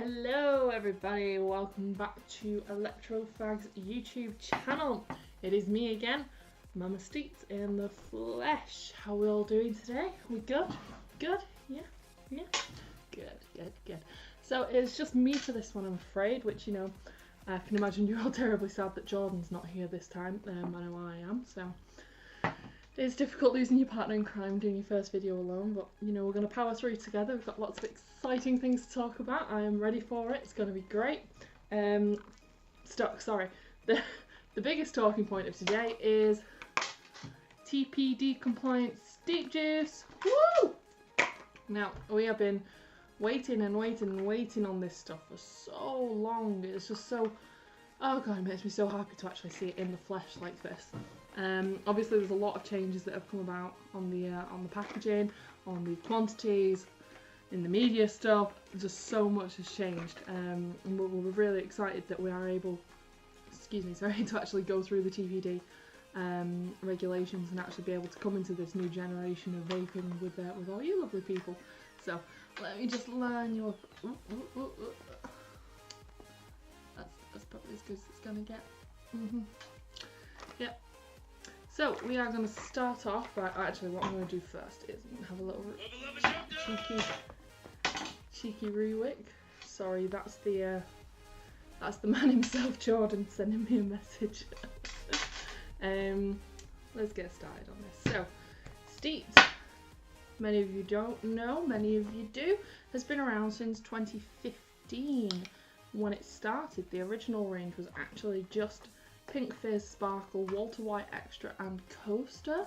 Hello everybody, welcome back to Alectrofag's YouTube channel. It is me again, Mama Steets in the flesh. How are we all doing today? We good? Good? Yeah? Good. So it's just me for this one, I'm afraid, which, you know, I can imagine you're all terribly sad that Jordan's not here this time. I know I am, so it's difficult losing your partner in crime doing your first video alone, but you know, we're going to power through together. We've got lots of exciting things to talk about. I am ready for it. It's going to be great. The biggest talking point of today is TPD compliant steep juice. Woo! Now, we have been waiting on this stuff for so long. It's just so, oh god, it makes me so happy to actually see it in the flesh like this. Obviously there's a lot of changes that have come about on the packaging, on the quantities, in the media stuff. Just so much has changed, and we're really excited that we are able, to actually go through the TPD regulations and actually be able to come into this new generation of vaping with all you lovely people. So let me just line you up. That's probably as good as it's gonna get. Yep. So we are going to start off by, actually what I'm going to do first is have a little cheeky rewick. Sorry, that's the man himself, Jordan, sending me a message. Let's get started on this. So, Steets, many of you don't know, many of you do, has been around since 2015 when it started. The original range was actually just Pink Fizz, Sparkle, Walter White Extra and Coaster.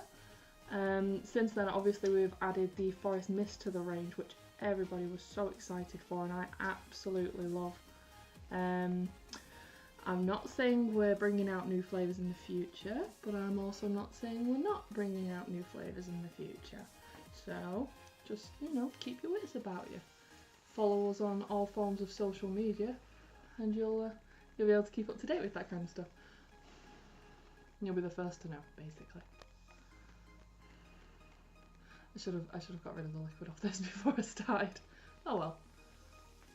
Since then obviously we've added the Forest Mist to the range, which everybody was so excited for and I absolutely love. I'm not saying we're bringing out new flavours in the future, but I'm also not saying we're not bringing out new flavours in the future. So just, you know, keep your wits about you. Follow us on all forms of social media and you'll be able to keep up to date with that kind of stuff. You'll be the first to know, basically. I should have got rid of the liquid off this before I started. Oh well,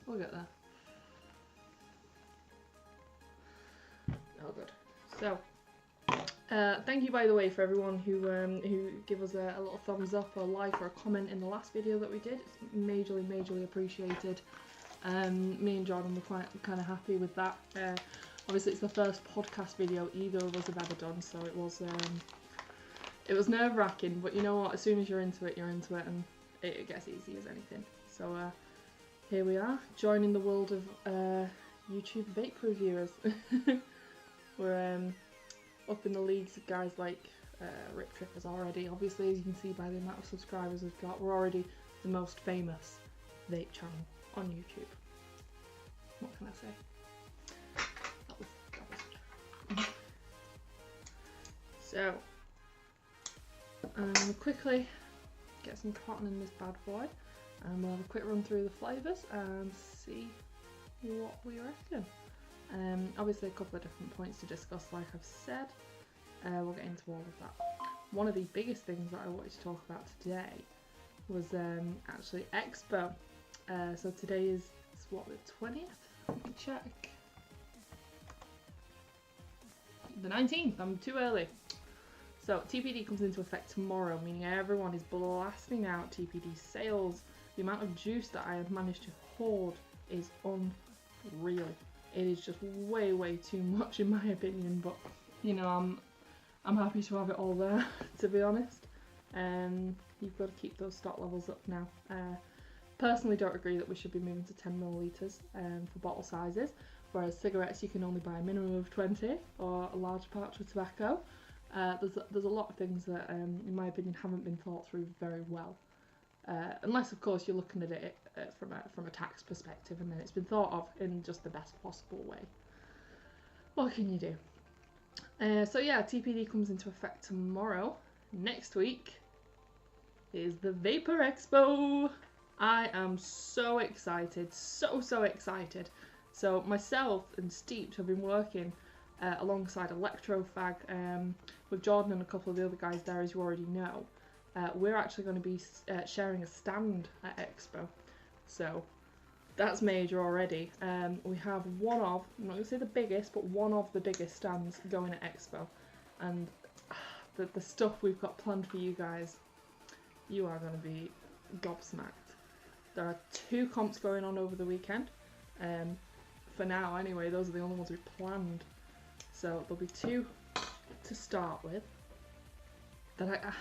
we'll get there. Oh good. So, thank you by the way for everyone who give us a little thumbs up or like or a comment in the last video that we did. It's majorly appreciated. Me and Jordan were kind of happy with that. Obviously it's the first podcast video either of us have ever done, so it was nerve-wracking, but you know what, as soon as you're into it, and it gets easy as anything. So here we are, joining the world of YouTube vape reviewers. We're up in the leagues of guys like Rip Trippers already. Obviously, as you can see by the amount of subscribers we've got, we're already the most famous vape channel on YouTube. What can I say? So, quickly get some cotton in this bad boy and we'll have a quick run through the flavours and see what we reckon. Obviously a couple of different points to discuss like I've said, we'll get into all of that. One of the biggest things that I wanted to talk about today was actually Expo. So today is what, the 20th? Let me check. The 19th, I'm too early. So TPD comes into effect tomorrow, meaning everyone is blasting out TPD sales. The amount of juice that I have managed to hoard is unreal. It is just way too much in my opinion, but you know, I'm happy to have it all there, to be honest. You've got to keep those stock levels up now. Personally don't agree that we should be moving to 10 millilitres for bottle sizes. Whereas cigarettes you can only buy a minimum of 20 or a large pouch of tobacco. There's a lot of things that, in my opinion, haven't been thought through very well. Unless, of course, you're looking at it from a tax perspective and then it's been thought of in just the best possible way. What can you do? So yeah, TPD comes into effect tomorrow. Next week is the Vaper Expo. I am so excited, so excited. So myself and Steeped have been working alongside Alectrofag with Jordan and a couple of the other guys there, as you already know. We're actually going to be sharing a stand at Expo. So that's major already. We have one of, I'm not going to say the biggest, but one of the biggest stands going at Expo. And the stuff we've got planned for you guys, you are going to be gobsmacked. There are 2 comps going on over the weekend. For now anyway, those are the only ones we planned. So there'll be 2 to start with. That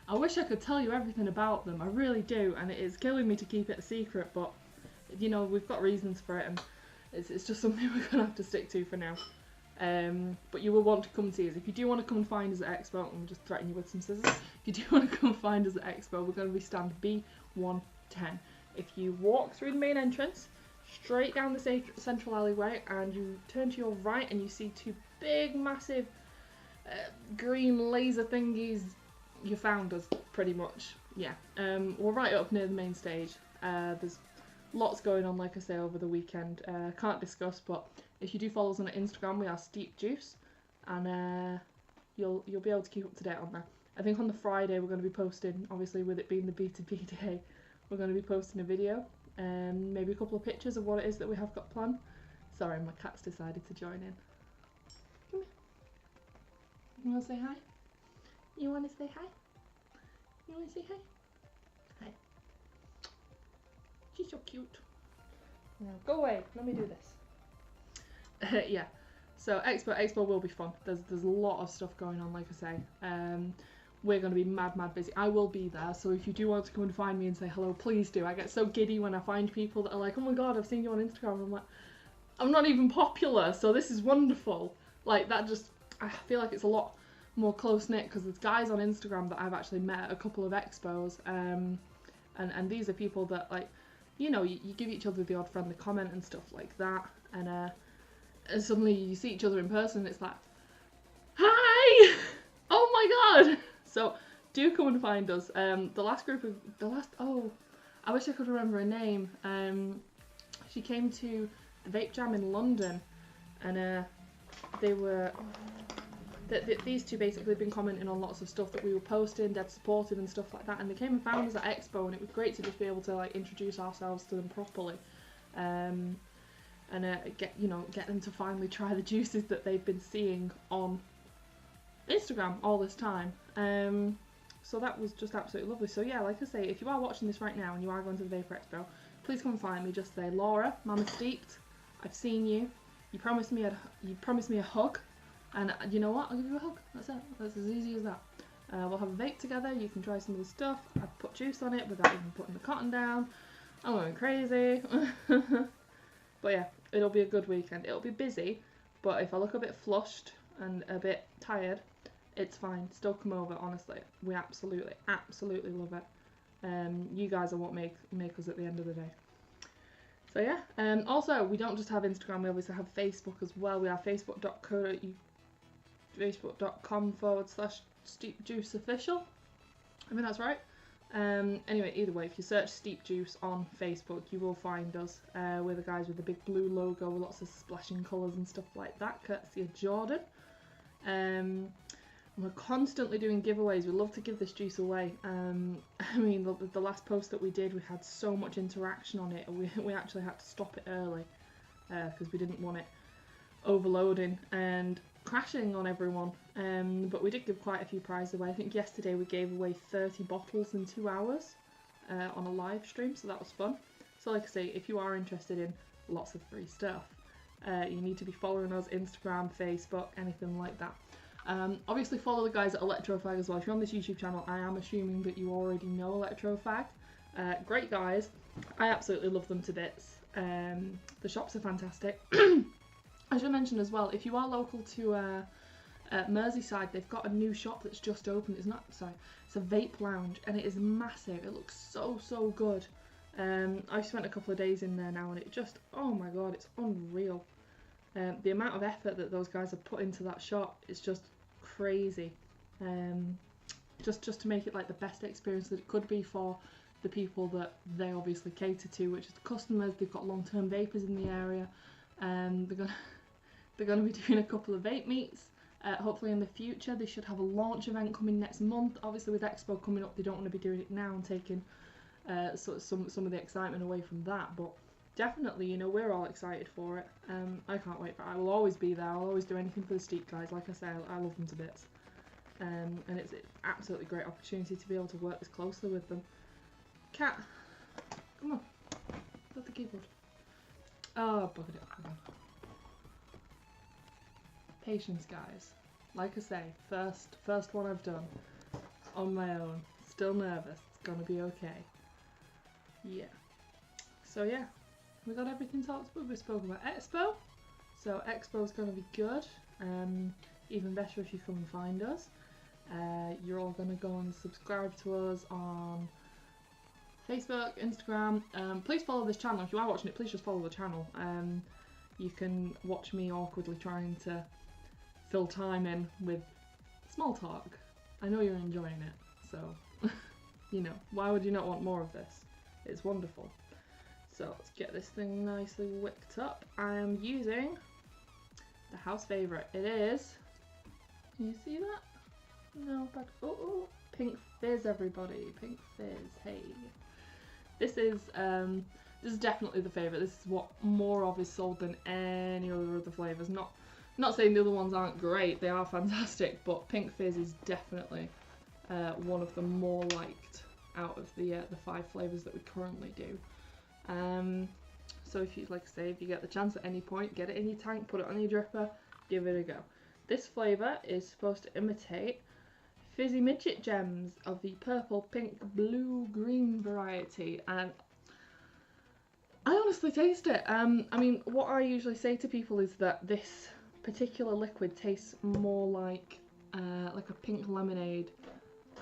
I wish I could tell you everything about them, I really do, and it is killing me to keep it a secret, but you know, we've got reasons for it, and it's just something we're going to have to stick to for now. But you will want to come see us. If you do want to come and find us at Expo, I'm just threatening you with some scissors. If you do want to come and find us at Expo, we're going to be stand B110. If you walk through the main entrance, straight down the central alleyway, and you turn to your right and you see 2 big, massive green laser thingies, you found us, pretty much. Yeah, we're right up near the main stage. There's lots going on, like I say, over the weekend. Can't discuss, but if you do follow us on Instagram, we are STEEPD, and you'll be able to keep up to date on that. I think on the Friday we're going to be posting, obviously with it being the B2B day, we're going to be posting a video, and maybe a couple of pictures of what it is that we have got planned. Sorry, my cat's decided to join in. Come here. You want to say hi? You want to say hi? You want to say hi? Hi. She's so cute. Now go away. Let me do this. Yeah. So Expo will be fun. There's a lot of stuff going on, like I say. We're going to be mad busy. I will be there, so if you do want to come and find me and say hello, please do. I get so giddy when I find people that are like, oh my god, I've seen you on Instagram. I'm like, I'm not even popular, so this is wonderful. Like, that just, I feel like it's a lot more close-knit, because there's guys on Instagram that I've actually met at a couple of expos, and these are people that, like, you know, you give each other the odd friendly comment and stuff like that, and suddenly you see each other in person and it's like, hi! Oh my god! So do come and find us. Oh, I wish I could remember her name. She came to the Vape Jam in London, and these 2 basically have been commenting on lots of stuff that we were posting, dead supportive and stuff like that, and they came and found us at Expo, and it was great to just be able to, like, introduce ourselves to them properly, and get them to finally try the juices that they've been seeing on Instagram all this time. So that was just absolutely lovely. So yeah, like I say, if you are watching this right now and you are going to the Vaper Expo, please come and find me. Just say, Laura, Mama Steeped, I've seen you. You promised me a hug. And you know what? I'll give you a hug. That's it. That's as easy as that. We'll have a vape together. You can try some of the stuff. I've put juice on it without even putting the cotton down. I'm going crazy. But yeah, it'll be a good weekend. It'll be busy, but if I look a bit flushed and a bit tired, it's fine. Still come over, honestly. We absolutely love it. You guys are what make us at the end of the day. So yeah. Also, we don't just have Instagram. We obviously have Facebook as well. We are facebook.com/SteepJuiceOfficial. I mean, that's right. Anyway, either way, if you search Steep Juice on Facebook, you will find us. We're the guys with the big blue logo, with lots of splashing colours and stuff like that, courtesy of Jordan. We're constantly doing giveaways. We love to give this juice away. I mean, the last post that we did, we had so much interaction on it. We actually had to stop it early because we didn't want it overloading and crashing on everyone. But we did give quite a few prizes away. I think yesterday we gave away 30 bottles in 2 hours on a live stream, so that was fun. So like I say, if you are interested in lots of free stuff, you need to be following us, Instagram, Facebook, anything like that. Obviously follow the guys at Alectrofag as well. If you're on this YouTube channel, I am assuming that you already know Alectrofag. Great guys. I absolutely love them to bits. The shops are fantastic. I should mention as well, if you are local to Merseyside, they've got a new shop that's just opened. It's a vape lounge, and it is massive. It looks so good. I've spent a couple of days in there now, and it just, oh my god, it's unreal. The amount of effort that those guys have put into that shop is just crazy. Just to make it like the best experience that it could be for the people that they obviously cater to, which is the customers. They've got long-term vapors in the area. They're going to be doing a couple of vape meets. Hopefully in the future. They should have a launch event coming next month. Obviously with Expo coming up, they don't want to be doing it now and taking some of the excitement away from that. But definitely, you know, we're all excited for it. I can't wait for it. I will always be there. I'll always do anything for the Steep guys. Like I say, I love them to bits. And it's an absolutely great opportunity to be able to work this closely with them. Cat, come on, put the keyboard. Oh, buggered it. Patience, guys. Like I say, first one I've done on my own. Still nervous. It's gonna be okay. Yeah. So yeah, we got everything talked about. We spoke about Expo. So Expo's gonna be good. Even better if you come and find us. You're all gonna go and subscribe to us on Facebook, Instagram. Please follow this channel. If you are watching it, please just follow the channel. You can watch me awkwardly trying to fill time in with small talk. I know you're enjoying it, so you know, why would you not want more of this? It's wonderful. So let's get this thing nicely wicked up. I am using the house favourite. It is, can you see that? No, but oh, Pink Fizz, everybody. Pink Fizz, hey. This is definitely the favourite. This is what more of is sold than any other of the flavours. Not saying the other ones aren't great, they are fantastic, but Pink Fizz is definitely one of the more liked out of the 5 flavours that we currently do. So if you, like I say, if you get the chance at any point, get it in your tank, put it on your dripper, give it a go. This flavour is supposed to imitate Fizzy Midget Gems of the purple, pink, blue, green variety, and I honestly taste it. I mean, what I usually say to people is that this particular liquid tastes more like a pink lemonade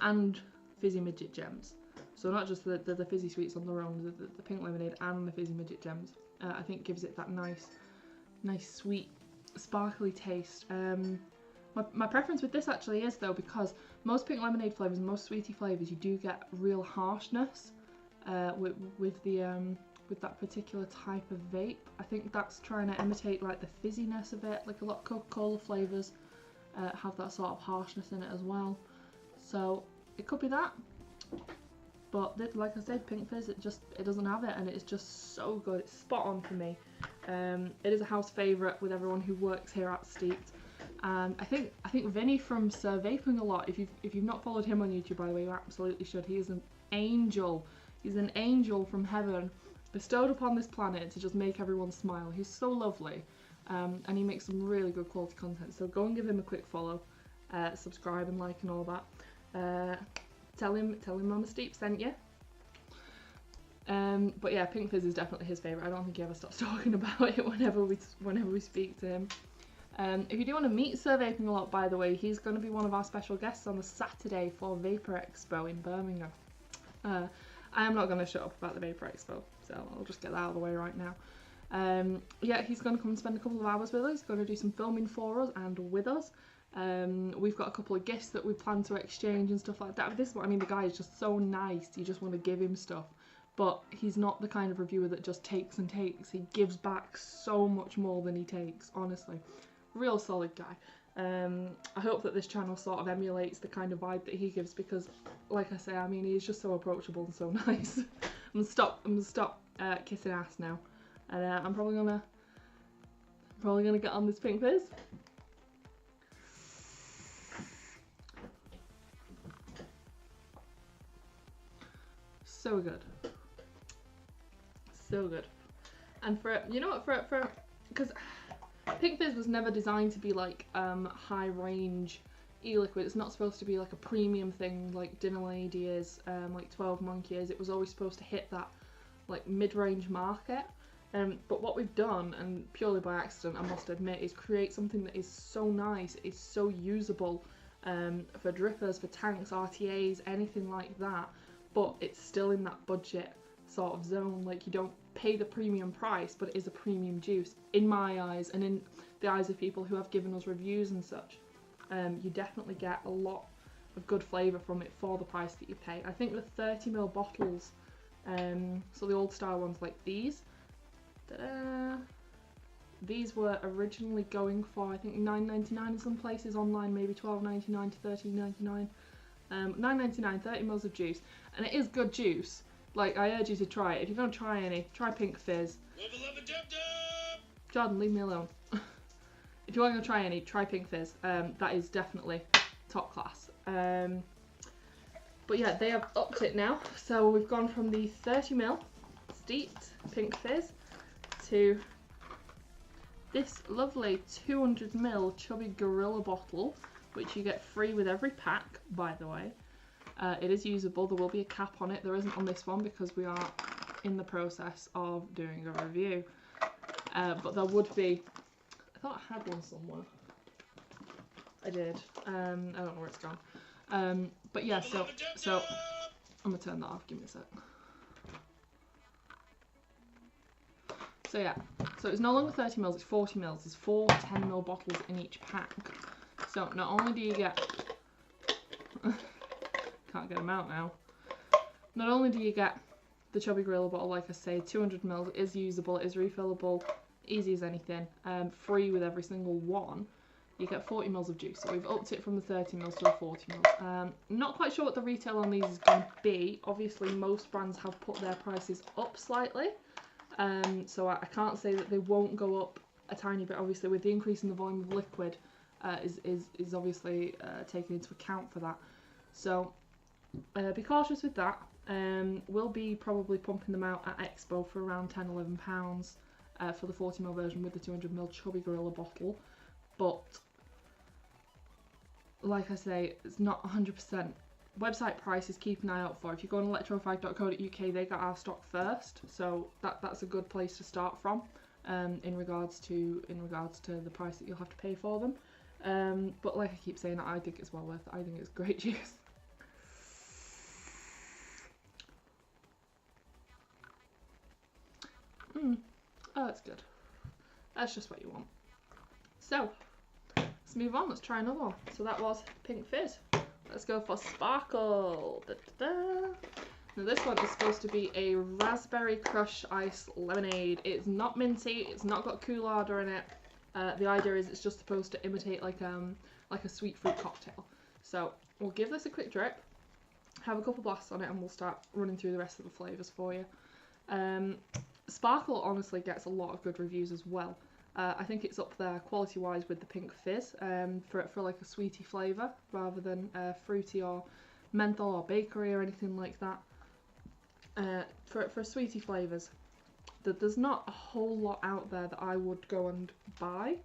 and Fizzy Midget Gems. So not just the fizzy sweets on their own, the pink lemonade and the Fizzy Midget Gems. I think gives it that nice sweet, sparkly taste. My preference with this actually is though, because most pink lemonade flavours and most sweetie flavours, you do get real harshness with that particular type of vape. I think that's trying to imitate like the fizziness of it. Like a lot of Coca-Cola flavours have that sort of harshness in it as well. So it could be that. But like I said, Pink Fizz, it doesn't have it, and it's just so good. It's spot on for me. It is a house favourite with everyone who works here at Steeped. And I think Vinny from Sir Vaping a lot. If you've not followed him on YouTube, by the way, you absolutely should. He is an angel. He's an angel from heaven, bestowed upon this planet to just make everyone smile. He's so lovely, and he makes some really good quality content. So go and give him a quick follow, subscribe and like and all that. Tell him Mama Steep sent you. But yeah, Pink Fizz is definitely his favourite. I don't think he ever stops talking about it whenever we speak to him. If you do want to meet Sir Vaping a lot, by the way, he's going to be one of our special guests on the Saturday for Vaper Expo in Birmingham. I am not going to shut up about the Vaper Expo, so I'll just get that out of the way right now. Yeah, he's going to come and spend a couple of hours with us. He's going to do some filming for us and with us. We've got a couple of gifts that we plan to exchange and stuff like that. But this is what I mean, the guy is just so nice, you just want to give him stuff. But he's not the kind of reviewer that just takes and takes. He gives back so much more than he takes, honestly. Real solid guy. I hope that this channel sort of emulates the kind of vibe that he gives, because like I say, I mean, he's just so approachable and so nice. I'm gonna stop kissing ass now, and I'm probably gonna get on this Pink Fizz. So good, so good. And for, you know what, for because Pink Fizz was never designed to be like high range e-liquid. It's not supposed to be like a premium thing like Dinner Lady is, like 12 Monkey is. It was always supposed to hit that like mid-range market. But what we've done, and purely by accident I must admit, is create something that is so nice, is so usable for drippers, for tanks, RTAs, anything like that. But it's still in that budget sort of zone. Like, you don't pay the premium price, but it is a premium juice in my eyes, and in the eyes of people who have given us reviews and such. You definitely get a lot of good flavour from it for the price that you pay. I think the 30ml bottles, so the old style ones like these, these were originally going for I think $9.99 in some places, online maybe $12.99 to $13.99. $9.99, 30ml of juice, and it is good juice. Like, I urge you to try it. If you're going to try any, try Pink Fizz. Jordan, leave me alone. If you are going to try any, try Pink Fizz. That is definitely top class. But yeah, they have upped it now. So we've gone from the 30ml steeped Pink Fizz to this lovely 200ml chubby Gorilla bottle, which you get free with every pack, by the way. It is usable. There will be a cap on it. There isn't on this one because we are in the process of doing a review. But there would be... I thought I had one somewhere. I did. I don't know where it's gone. But yeah, so I'm gonna turn that off. Give me a sec. So yeah, so it's no longer 30ml, it's 40ml. There's 4 10ml bottles in each pack. So not only do you get... Can't get them out now. Not only do you get the chubby Gorilla bottle, like I say, 200ml, it is usable, it is refillable, easy as anything, free with every single one. You get 40ml of juice, so we've upped it from the 30ml to the 40ml. Not quite sure what the retail on these is going to be. Obviously most brands have put their prices up slightly, so I can't say that they won't go up a tiny bit. Obviously with the increase in the volume of liquid is obviously taken into account for that. So be cautious with that. We'll be probably pumping them out at Expo for around £10–11 for the 40ml version with the 200ml chubby Gorilla bottle. But like I say, it's not 100%. Website prices, keep an eye out for. If you go on electrofag.co.uk, they got our stock first, so that's a good place to start from in regards to the price that you'll have to pay for them. But like I keep saying, I think it's well worth it. I think it's great juice. Oh, that's good. That's just what you want. So, let's move on. Let's try another one. So that was Pink Fizz. Let's go for Sparkle. Da, da, da. Now this one is supposed to be a Raspberry Crush Ice Lemonade. It's not minty. It's not got Coularder in it. The idea is it's just supposed to imitate like a sweet fruit cocktail. So we'll give this a quick drip, have a couple blasts on it, and we'll start running through the rest of the flavours for you. Sparkle honestly gets a lot of good reviews as well. I think it's up there quality wise with the Pink Fizz for like a sweetie flavour rather than fruity or menthol or bakery or anything like that. For sweetie flavours, there's not a whole lot out there that I would go and buy,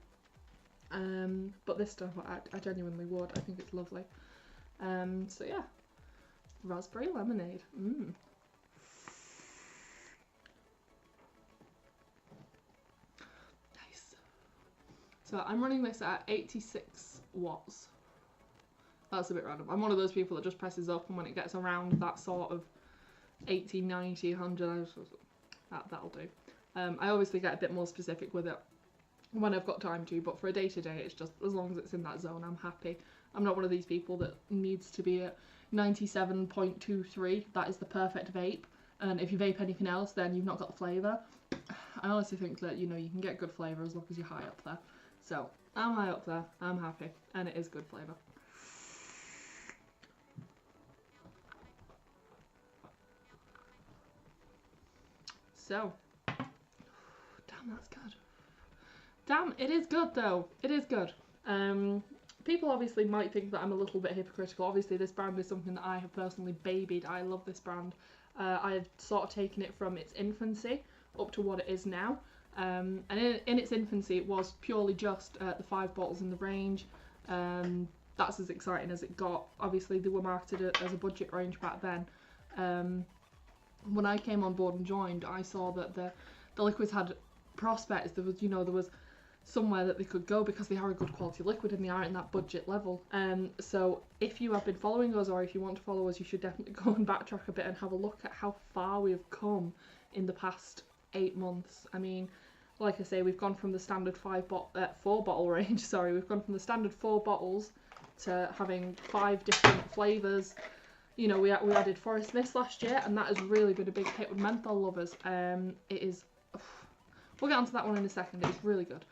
but this stuff I genuinely would. I think it's lovely. So yeah, raspberry lemonade. So I'm running this at 86 watts. That's a bit random. I'm one of those people that just presses up, and when it gets around that sort of 80, 90, 100, that'll do. I obviously get a bit more specific with it when I've got time to, but for a day-to-day, it's just, as long as it's in that zone, I'm happy. I'm not one of these people that needs to be at 97.23. That is the perfect vape, and if you vape anything else, then you've not got the flavour. I honestly think that, you know, you can get good flavour as long as you're high up there. So, I'm high up there, I'm happy, and it is good flavour. So, damn, that's good. Damn, it is good though, it is good. People obviously might think that I'm a little bit hypocritical. Obviously this brand is something that I have personally babied. I love this brand. I have sort of taken it from its infancy up to what it is now. And in its infancy, it was purely just the 5 bottles in the range. That's as exciting as it got. Obviously, they were marketed as a budget range back then. When I came on board and joined, I saw that the liquids had prospects. There was, you know, there was somewhere that they could go because they are a good quality liquid and they are in that budget level. So if you have been following us, or if you want to follow us, you should definitely go and backtrack a bit and have a look at how far we have come in the past 8 months. I mean, like I say, we've gone from the standard 4 bottle range, sorry, we've gone from the standard 4 bottles to having 5 different flavours. You know, we added Forest Mist last year, and that has really been a big hit with menthol lovers. It is, we'll get onto that one in a second, it's really good.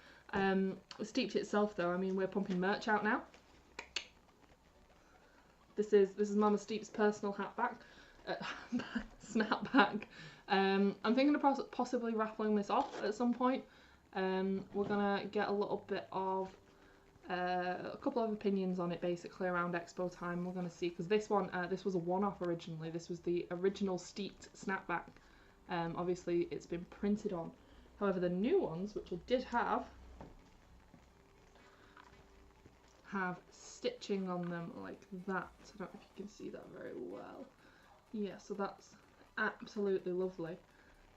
Steeped itself though, I mean, we're pumping merch out now. This is Mama Steep's personal hat bag. snapback. I'm thinking of possibly raffling this off at some point. We're gonna get a little bit of a couple of opinions on it basically around Expo time. We're gonna see, because this one, this was a one-off originally. This was the original steeped snapback. Obviously it's been printed on. However, the new ones, which I did have stitching on them like that. I don't know if you can see that very well. Yeah, so that's absolutely lovely.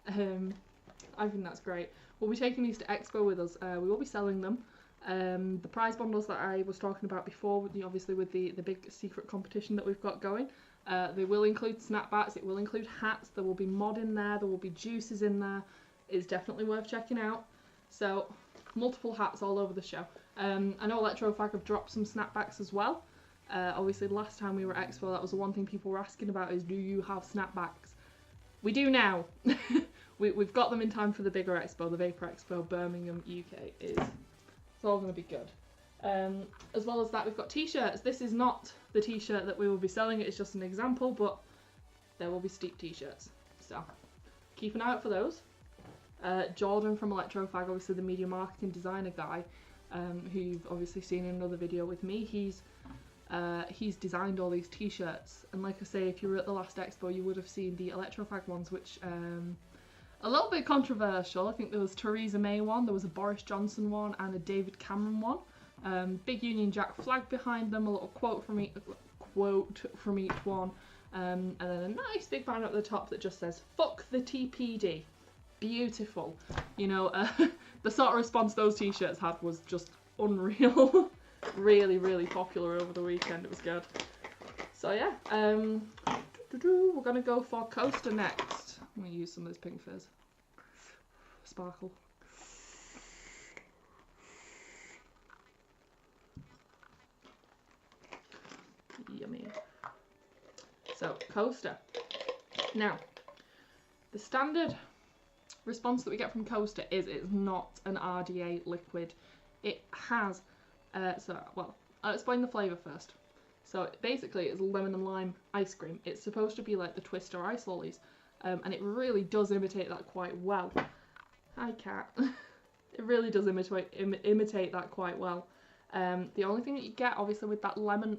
I think that's great. We'll be taking these to Expo with us. We will be selling them. The prize bundles that I was talking about before, obviously with the big secret competition that we've got going, they will include snapbacks, it will include hats, there will be mod in there, there will be juices in there. It's definitely worth checking out. So, multiple hats all over the show. I know Alectrofag have dropped some snapbacks as well. Obviously last time we were at Expo, that was the one thing people were asking about, is do you have snapbacks? We do now. We've got them in time for the bigger expo, the Vaper Expo Birmingham, UK. It's all going to be good. As well as that, we've got t-shirts. This is not the t-shirt that we will be selling, it's just an example, but there will be steep t-shirts. So keep an eye out for those. Jordan from Alectrofag, obviously the media marketing designer guy, who you've obviously seen in another video with me, he's designed all these t-shirts, and like I say, if you were at the last expo you would have seen the Alectrofag ones, which a little bit controversial. I think there was Theresa May one, there was a Boris Johnson one, and a David Cameron one. Big Union Jack flag behind them, a little quote from each one, and then a nice big banner at the top that just says "Fuck the TPD." Beautiful. You know, the sort of response those t-shirts had was just unreal. Really, really popular over the weekend. It was good. So yeah, we're gonna go for Coaster next. I'm gonna use some of this pink fizz. Sparkle. Yummy. So, Coaster. Now, the standard response that we get from Coaster is it's not an RDA liquid. It has, well, I'll explain the flavour first. So basically it's lemon and lime ice cream. It's supposed to be like the Twister ice lollies, and it really does imitate that quite well. Hi cat. It really does imitate that quite well. The only thing that you get obviously with that lemon,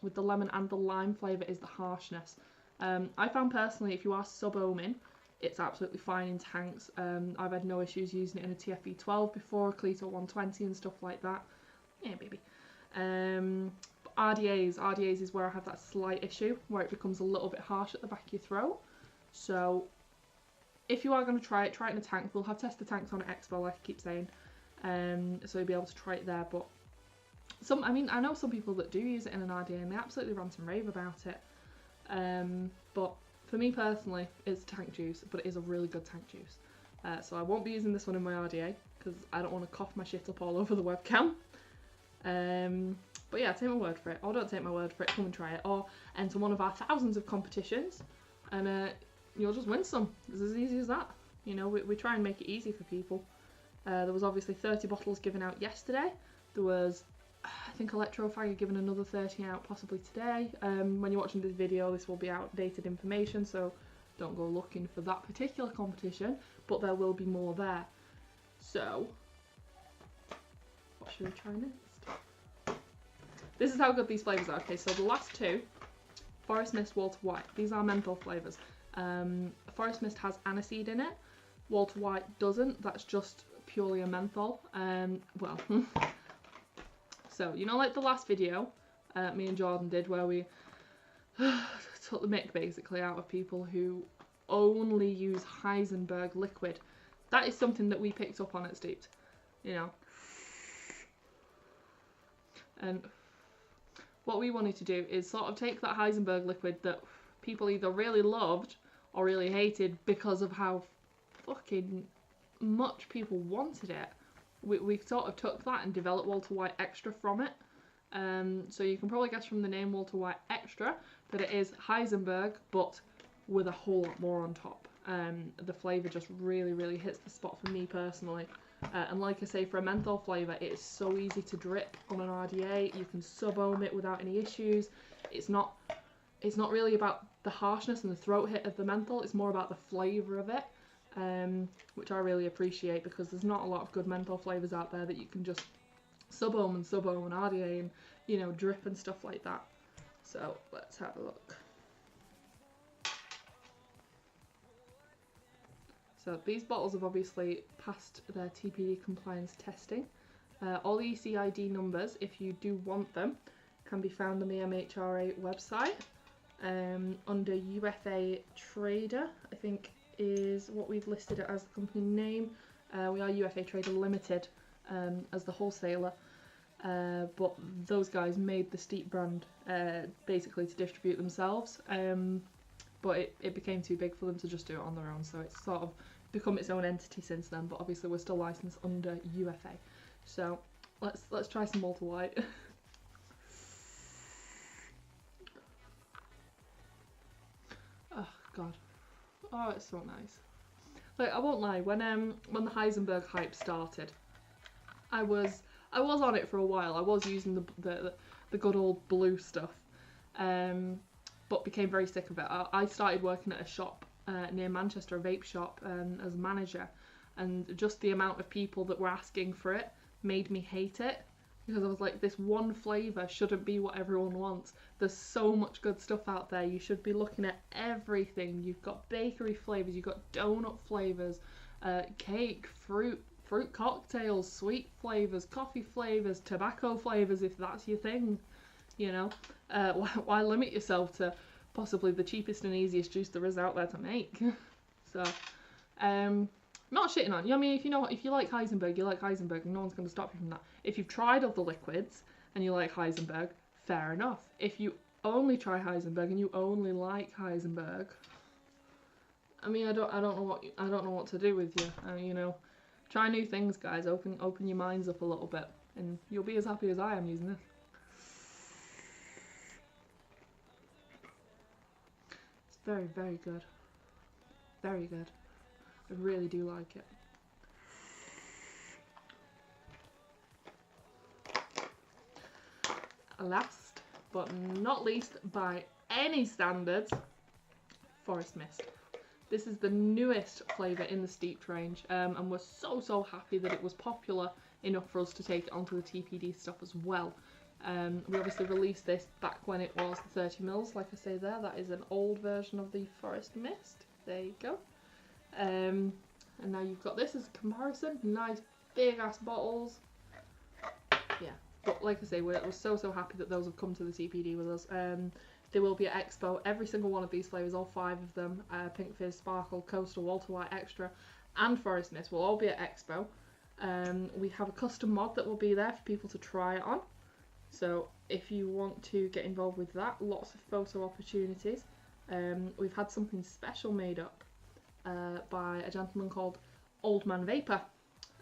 with the lemon and the lime flavour is the harshness. I found personally if you are sub-ohming, it's absolutely fine in tanks. I've had no issues using it in a TFE 12 before, Cleto 120 and stuff like that. Yeah, baby. RDAs is where I have that slight issue, where it becomes a little bit harsh at the back of your throat. So if you are going to try it in a tank. We'll have tester tanks on at Expo, like I keep saying. So you'll be able to try it there. But I know some people that do use it in an RDA and they absolutely rant and rave about it. But for me personally, it's tank juice, but it is a really good tank juice. So I won't be using this one in my RDA because I don't want to cough my shit up all over the webcam. But yeah, take my word for it, or don't take my word for it, come and try it, or enter one of our thousands of competitions and you'll just win some. It's as easy as that. You know, we try and make it easy for people. There was obviously 30 bottles given out yesterday. There was, I think Alectrofag are giving another 30 out possibly today. When you're watching this video, this will be outdated information, so don't go looking for that particular competition, but there will be more there. So, what should we try next? This is how good these flavours are. Okay, so the last two, Forest Mist, Walter White, these are menthol flavours. Forest Mist has aniseed in it, Walter White doesn't, that's just purely a menthol. Well, so, you know, like the last video me and Jordan did where we took the mick basically out of people who only use Heisenberg liquid. That is something that we picked up on at Steeped, you know. And what we wanted to do is sort of take that Heisenberg liquid that people either really loved or really hated because of how fucking much people wanted it. We sort of took that and developed Walter White Extra from it. So you can probably guess from the name Walter White Extra that it is Heisenberg, but with a whole lot more on top. The flavour just really, really hits the spot for me personally. And like I say, for a menthol flavour, it is so easy to drip on an RDA. You can sub-ohm it without any issues. It's not it's not really about the harshness and the throat hit of the menthol, it's more about the flavour of it, which I really appreciate, because there's not a lot of good menthol flavours out there that you can just sub-ohm and RDA and, you know, drip and stuff like that. So let's have a look. So these bottles have obviously passed their TPD compliance testing. All the ECID numbers, if you do want them, can be found on the MHRA website under UFA Trader, I think is what we've listed it as the company name. We are UFA Trader Limited as the wholesaler, but those guys made the Steep brand basically to distribute themselves, but it became too big for them to just do it on their own, so it's sort of become its own entity since then, but obviously we're still licensed under UFA. So let's try some Walter White. Oh god, oh it's so nice. Like, I won't lie, when the Heisenberg hype started, I was on it for a while. I was using the good old blue stuff, but became very sick of it. I started working at a shop near Manchester, a vape shop, as a manager, and just the amount of people that were asking for it made me hate it, because I was like, this one flavour shouldn't be what everyone wants. There's so much good stuff out there. You should be looking at everything. You've got bakery flavours, you've got donut flavours, cake, fruit cocktails, sweet flavours, coffee flavours, tobacco flavours, if that's your thing, you know. Why limit yourself to possibly the cheapest and easiest juice there is out there to make? So, not shitting on you. I mean, if you like Heisenberg, you like Heisenberg, and no one's going to stop you from that. If you've tried other liquids and you like Heisenberg, fair enough. If you only try Heisenberg and you only like Heisenberg, I mean, I don't know what to do with you. You know, try new things, guys. Open your minds up a little bit, and you'll be as happy as I am using this. It's very, very good. Very good. I really do like it. Last but not least, by any standards, Forest Mist. This is the newest flavour in the Steeped range, and we're so happy that it was popular enough for us to take it onto the TPD stuff as well. We obviously released this back when it was 30ml, like I say there. That is an old version of the Forest Mist. There you go. And now you've got this as a comparison. Nice big ass bottles. Yeah, but like I say, we're so happy that those have come to the TPD with us. They will be at Expo. Every single one of these flavours, all 5 of them, Pink Fizz, Sparkle, Coastal, Walter White Extra and Forest Mist, will all be at Expo. We have a custom mod that will be there for people to try it on. So if you want to get involved with that, lots of photo opportunities. We've had something special made up by a gentleman called Old Man Vaper,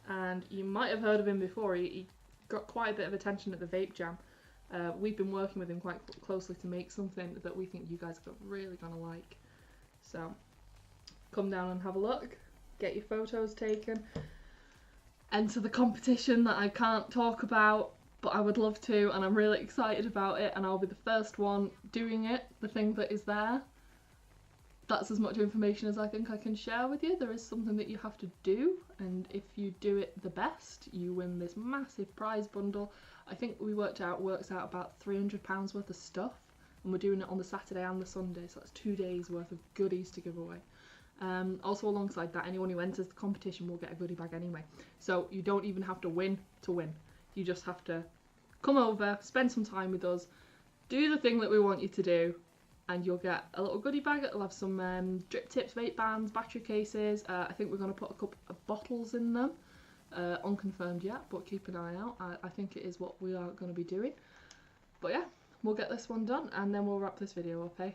and you might have heard of him before. He got quite a bit of attention at the Vape Jam. We've been working with him quite closely to make something that we think you guys are really going to like. So come down and have a look, get your photos taken, enter the competition that I can't talk about, but I would love to, and I'm really excited about it, and I'll be the first one doing it, the thing that is there. That's as much information as I think I can share with you. There is something that you have to do, and if you do it the best, you win this massive prize bundle. I think we works out about £300 worth of stuff, and we're doing it on the Saturday and the Sunday, so that's 2 days worth of goodies to give away. Also alongside that, anyone who enters the competition will get a goodie bag anyway, so you don't even have to win to win. You just have to come over, spend some time with us, do the thing that we want you to do, and you'll get a little goodie bag. It'll have some drip tips, vape bands, battery cases. I think we're going to put a couple of bottles in them. Unconfirmed yet, but keep an eye out. I think it is what we are going to be doing. But yeah, we'll get this one done, and then we'll wrap this video up, eh?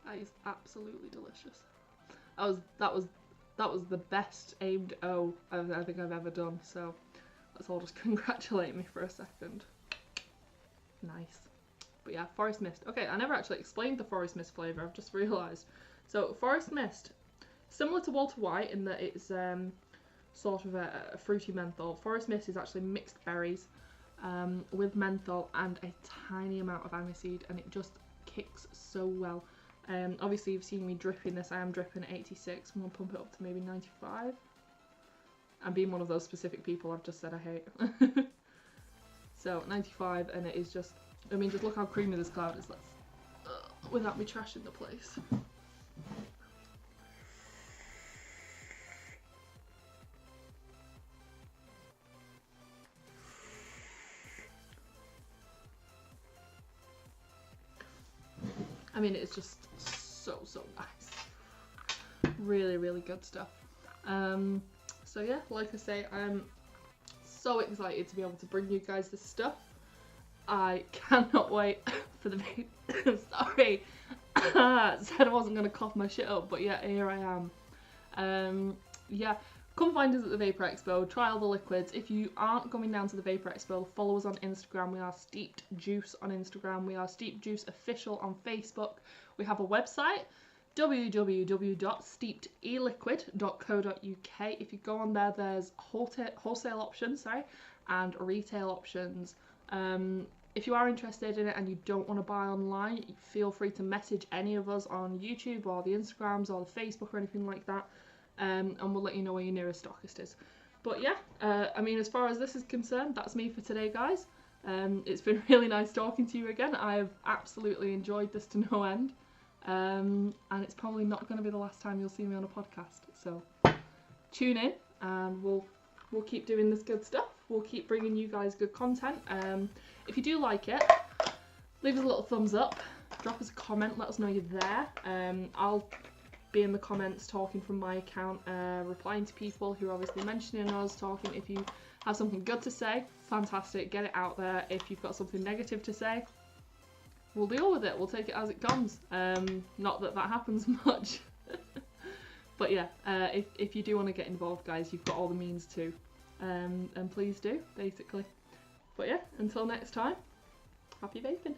That is absolutely delicious. That was the best aimed O I think I've ever done, so let's all just congratulate me for a second. Nice. But yeah, Forest Mist. Okay, I never actually explained the Forest Mist flavour, I've just realised. So Forest Mist, similar to Walter White in that it's sort of a fruity menthol. Forest Mist is actually mixed berries with menthol and a tiny amount of aniseed, and it just kicks so well. Obviously you've seen me dripping this. I am dripping at 86. I'm going to pump it up to maybe 95. And being one of those specific people I've just said I hate. So 95, and it is just, I mean, just look how creamy this cloud is. Let's, without me trashing the place. I mean, it's just so nice. Really, really good stuff. So yeah, like I say, I'm so excited to be able to bring you guys this stuff. I cannot wait for the sorry. Said I wasn't going to cough my shit up, but yeah, here I am. Yeah, come find us at the Vaper Expo, try all the liquids. If you aren't coming down to the Vaper Expo, follow us on Instagram. We are Steeped Juice on Instagram. We are Steeped Juice Official on Facebook. We have a website, www.steepedeliquid.co.uk. If you go on there, there's wholesale options, and retail options. If you are interested in it and you don't want to buy online, feel free to message any of us on YouTube or the Instagrams or the Facebook or anything like that, and we'll let you know where your nearest stockist is. But yeah, I mean, as far as this is concerned, that's me for today, guys. It's been really nice talking to you again. I have absolutely enjoyed this to no end, and it's probably not going to be the last time you'll see me on a podcast. So tune in, and we'll keep doing this good stuff. We'll keep bringing you guys good content. If you do like it, leave us a little thumbs up, drop us a comment, let us know you're there. I'll be in the comments talking from my account, replying to people who are obviously mentioning us, talking. If you have something good to say, fantastic, get it out there. If you've got something negative to say, we'll deal with it. We'll take it as it comes. Not that that happens much. But yeah, if you do want to get involved, guys, you've got all the means to. And please do, basically. But yeah, until next time, happy vaping.